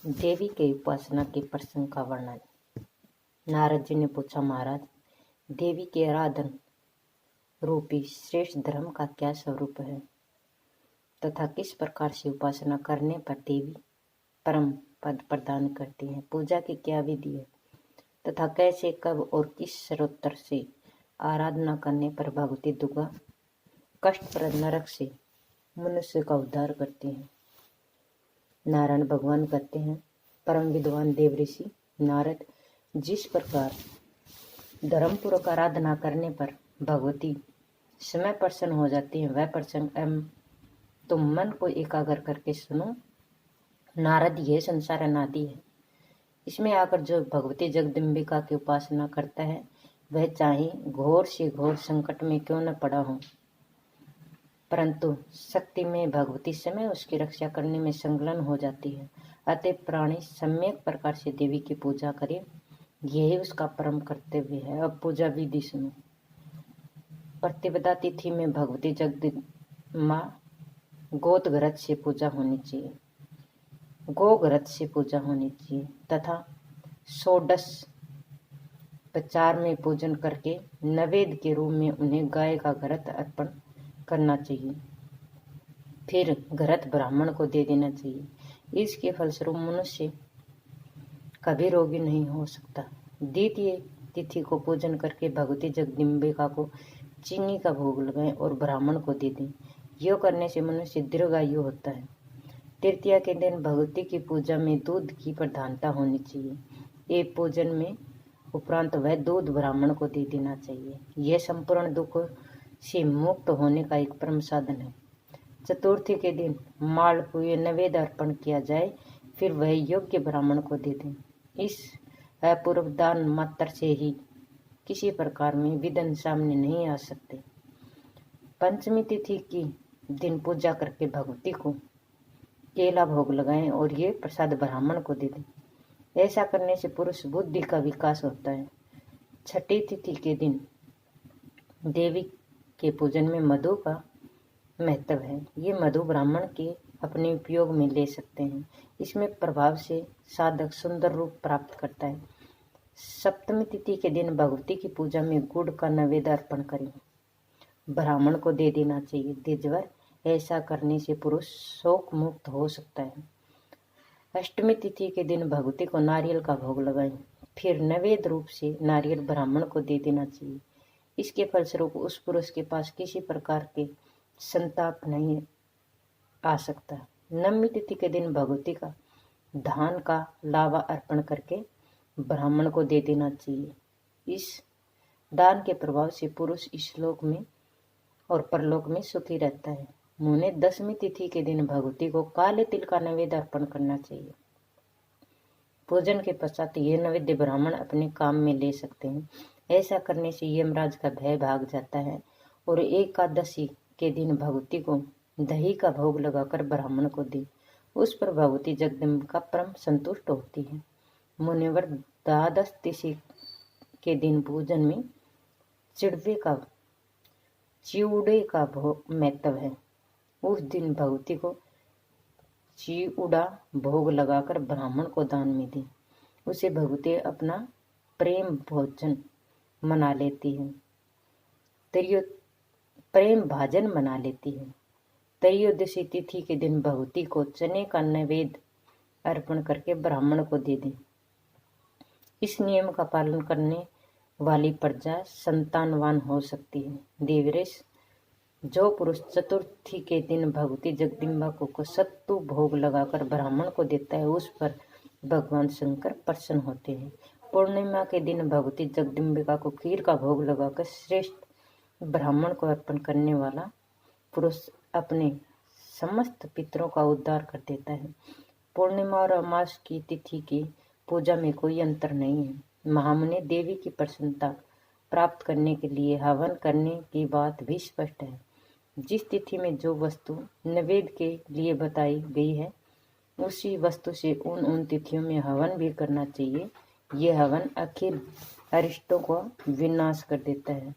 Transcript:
देवी के उपासना के प्रसंग का वर्णन। नारद जी ने पूछा, महाराज, देवी के आराधन रूपी श्रेष्ठ धर्म का क्या स्वरूप है तथा किस प्रकार से उपासना करने पर देवी परम पद प्रदान करती है? पूजा की क्या विधि है तथा कैसे, कब और किस स्रोत्र से आराधना करने पर भगवती दुर्गा कष्टप्रद नरक से मनुष्य का उद्धार करती है? नारायण भगवान कहते हैं, परम विद्वान देव ऋषि नारद, जिस प्रकार धर्मपूर्वक आराधना करने पर भगवती समय प्रसन्न हो जाती है, वह प्रसंग तुम मन को एकाग्र करके सुनो। नारद, यह संसार अनादि है। इसमें आकर जो भगवती जगदम्बिका की उपासना करता है, वह चाहे घोर से घोर संकट में क्यों न पड़ा हो, परंतु शक्ति में भगवती समय उसकी रक्षा करने में संलग्न हो जाती है। अतः प्राणी सम्यक प्रकार से देवी की पूजा करे, यही उसका परम कर्तव्य है। अब पूजा विधि सुनो। प्रतिपदा तिथि में भगवती जगदम्बा गोतघरत से पूजा होनी चाहिए, गोघरत से पूजा होनी चाहिए तथा षोडश उपचार में पूजन करके नैवेद्य के रूप में उन्हें गाय का घृत अर्पण करना चाहिए। फिर घृत ब्राह्मण को दे देना चाहिए। इसके फलस्वरूप मनुष्य कभी रोगी नहीं हो सकता। द्वितीय तिथि को पूजन करके भगवती जगदम्बिका को चीनी का भोग लगाएं और ब्राह्मण को दे दें। यो करने से मनुष्य दीर्घायु होता है। तृतीया के दिन भगवती की पूजा में दूध की प्रधानता होनी चाहिए। एक पूजन में उपरांत वह दूध ब्राह्मण को दे देना चाहिए। यह संपूर्ण दुख से मुक्त होने का एक परम साधन है। चतुर्थी के दिन मालपुए नैवेद्य अर्पण किया जाए, फिर वह योग्य ब्राह्मण को दे दें। इस अपूर्व दान मात्र से ही किसी प्रकार में विघ्न सामने नहीं आ सकते। पंचमी तिथि की दिन पूजा करके भगवती को केला भोग लगाएं और ये प्रसाद ब्राह्मण को दे दें। ऐसा करने से पुरुष बुद्धि का विकास होता है। छठी तिथि के दिन देवी के पूजन में मधु का महत्व है। ये मधु ब्राह्मण के अपने उपयोग में ले सकते हैं। इसमें प्रभाव से साधक सुंदर रूप प्राप्त करता है। सप्तमी तिथि के दिन भगवती की पूजा में गुड़ का नैवेद्य अर्पण करें, ब्राह्मण को दे देना चाहिए। द्विजवर, ऐसा करने से पुरुष शोक मुक्त हो सकता है। अष्टमी तिथि के दिन भगवती को नारियल का भोग लगाएं, फिर नैवेद्य रूप से नारियल ब्राह्मण को दे देना चाहिए। इसके फलस्वरूप उस पुरुष के पास किसी प्रकार के संताप नहीं आ सकता। नवमी तिथि के दिन भगवती का धान का लावा अर्पण करके ब्राह्मण को दे देना चाहिए। इस दान के प्रभाव से पुरुष इस लोक में और परलोक में सुखी रहता है। मुने दसवीं तिथि के दिन भगवती को काले तिल का नैवेद्य अर्पण करना चाहिए। पूजन के पश्चात यह नैवेद्य ब्राह्मण अपने काम में ले सकते हैं। ऐसा करने से यमराज का भय भाग जाता है। और एकादशी के दिन भगवती को दही का भोग लगाकर ब्राह्मण को दे, उस पर भगवती जगदम्बिका परम संतुष्ट होती है। मुनिवर, द्वादश तिथि के दिन पूजन में चिड़वे का चिवड़े का महत्व है। उस दिन भगवती को चिवड़ा भोग लगाकर ब्राह्मण को दान में दे, उसे भगवती अपना प्रेम भोजन मना लेती है, प्रेम भाजन मना लेती है। त्रयोदशी तिथि के दिन भगवती को चने का नैवेद्य अर्पण करके ब्राह्मण को दे दें। इस नियम का पालन करने वाली प्रजा संतानवान हो सकती है। देवरेश, जो पुरुष चतुर्थी के दिन भगवती जगदम्बा को सत्तु भोग लगाकर ब्राह्मण को देता है, उस पर भगवान शंकर प्रसन्न होते हैं। पूर्णिमा के दिन भगवती जगदम्बिका को खीर का भोग लगाकर श्रेष्ठ ब्राह्मण को अर्पण करने वाला पुरुष अपने समस्त पितरों का उद्धार कर देता है। पूर्णिमा और अमास की तिथि की पूजा में कोई अंतर नहीं है। महामुनि, देवी की प्रसन्नता प्राप्त करने के लिए हवन करने की बात भी स्पष्ट है। जिस तिथि में जो वस्तु नैवेद्य के लिए बताई गई है, उसी वस्तु से उन तिथियों में हवन भी करना चाहिए। ये हवन अखिल अरिष्टों को विनाश कर देता है।